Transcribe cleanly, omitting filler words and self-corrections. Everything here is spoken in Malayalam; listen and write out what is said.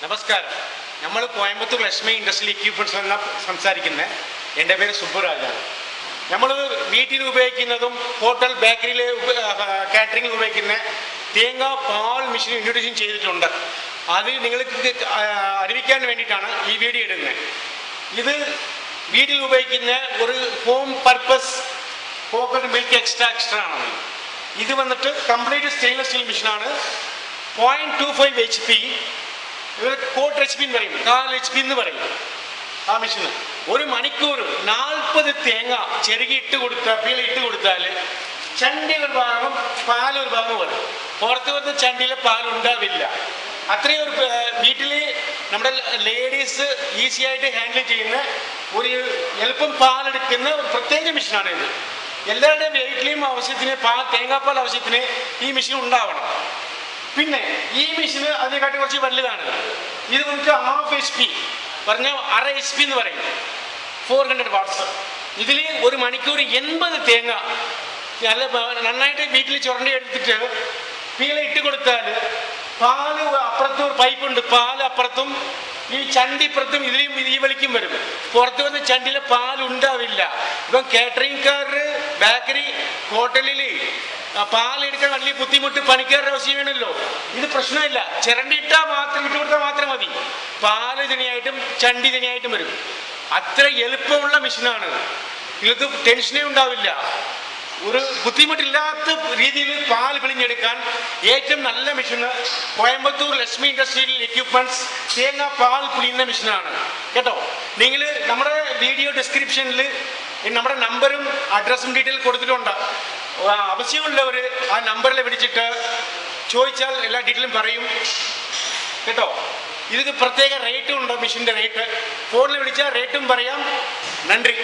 നമസ്കാരം. നമ്മൾ കോയമ്പത്തൂർ ലക്ഷ്മി ഇൻഡസ്ട്രിയൽ എക്യുപ്മെൻറ്റ്സ് എന്ന സംസാരിക്കുന്നത്. എൻ്റെ പേര് സുബ്ബുരാജാണ്. നമ്മൾ വീട്ടിൽ ഉപയോഗിക്കുന്നതും ഹോട്ടൽ ബേക്കറിയിൽ കാറ്ററിംഗിൽ ഉപയോഗിക്കുന്ന തേങ്ങ പാൽ മെഷീൻ ഇൻട്രൊഡ്യൂഷൻ ചെയ്തിട്ടുണ്ട്. അത് നിങ്ങൾക്ക് അറിയിക്കാൻ വേണ്ടിയിട്ടാണ് ഈ വീഡിയോ ഇടുന്നത്. ഇത് വീട്ടിൽ ഉപയോഗിക്കുന്ന ഒരു home purpose coconut milk extra ആണ്. ഇത് വന്നിട്ട് കംപ്ലീറ്റ് സ്റ്റെയിൻലെസ് സ്റ്റീൽ മെഷീനാണ്. 0.25 HP, ഇവർ 1/4 HP എന്ന് പറയും, 4 HP എന്ന് പറയും. ആ മെഷീന് ഒരു മണിക്കൂർ 40 തേങ്ങ ചെറുകിട്ട് കൊടുത്താൽ പീളിട്ട് കൊടുത്താൽ ചണ്ടി ഒരു ഭാഗം പാലൊരു ഭാഗം വരും. പുറത്ത് വരുന്ന ചണ്ടിയിലെ പാലുണ്ടാവില്ല. അത്രയും ഒരു വീട്ടിൽ നമ്മുടെ ലേഡീസ് ഈസി ആയിട്ട് ഹാൻഡിൽ ചെയ്യുന്ന ഒരു എളുപ്പം പാലെടുക്കുന്ന ഒരു പ്രത്യേക മെഷീനാണ് ഇത്. എല്ലാവരുടെയും വീട്ടിലെയും ആവശ്യത്തിന് തേങ്ങാപ്പാൽ ആവശ്യത്തിന് ഈ മെഷീൻ ഉണ്ടാവണം. പിന്നെ ഈ മെഷീന് അതിനെക്കാട്ടി കുറച്ച് വലുതാണ്. ഇത് വന്നിട്ട് 1/2 HP, പറഞ്ഞ 1/2 HP എന്ന് പറയും, 400 watts. ഇതിൽ ഒരു മണിക്കൂർ 80 തേങ്ങ നല്ല നന്നായിട്ട് വീട്ടിൽ ചുരണ്ടി എടുത്തിട്ട് പീള ഇട്ട് കൊടുത്താൽ പാല് അപ്പുറത്തും ഒരു പൈപ്പുണ്ട്, പാല് അപ്പുറത്തും ഈ ചണ്ടിപ്പുറത്തും ഇതിലും ഈ വലിക്കും വരും. പുറത്ത് വന്ന് ചണ്ടിയിലെ പാലുണ്ടാവില്ല. ഇപ്പം കാറ്ററിംഗ്കാർ ബേക്കറി ഹോട്ടലിൽ പാലെടുക്കാൻ വലിയ ബുദ്ധിമുട്ട് പണിക്കാരുടെ ആവശ്യം വേണമല്ലോ. ഇത് പ്രശ്നമില്ല, ചിരണ്ടിട്ടാൽ മാത്രം ഇട്ട് കൊടുത്താൽ മാത്രം മതി. പാല് തനിയായിട്ടും ചണ്ടി തനിയായിട്ടും വരും. അത്ര എളുപ്പമുള്ള മെഷീനാണ്. ഇത് ടെൻഷനേ ഉണ്ടാവില്ല. ഒരു ബുദ്ധിമുട്ടില്ലാത്ത രീതിയിൽ പാൽ പിഴിഞ്ഞെടുക്കാൻ ഏറ്റവും നല്ല മെഷീന് കോയമ്പത്തൂർ ലക്ഷ്മി ഇൻഡസ്ട്രിയൽ എക്യുപ്മെന്റ്സ് തേങ്ങ പാൽ പിഴിയുന്ന മെഷീനാണ് കേട്ടോ. നിങ്ങൾ നമ്മുടെ വീഡിയോ ഡിസ്ക്രിപ്ഷനിൽ നമ്മുടെ നമ്പറും അഡ്രസ്സും ഡീറ്റെയിൽ കൊടുത്തിട്ടുണ്ട്. ആവശ്യമുള്ളവർ ആ നമ്പറിൽ വിളിച്ചിട്ട് ചോദിച്ചാൽ എല്ലാ ഡീറ്റെയിലും പറയും കേട്ടോ. ഇത് പ്രത്യേക റേറ്റും ഉണ്ട്, മെഷീൻ്റെ റേറ്റ്. ഫോണിൽ വിളിച്ചാൽ റേറ്റും പറയാം. നന്ദി.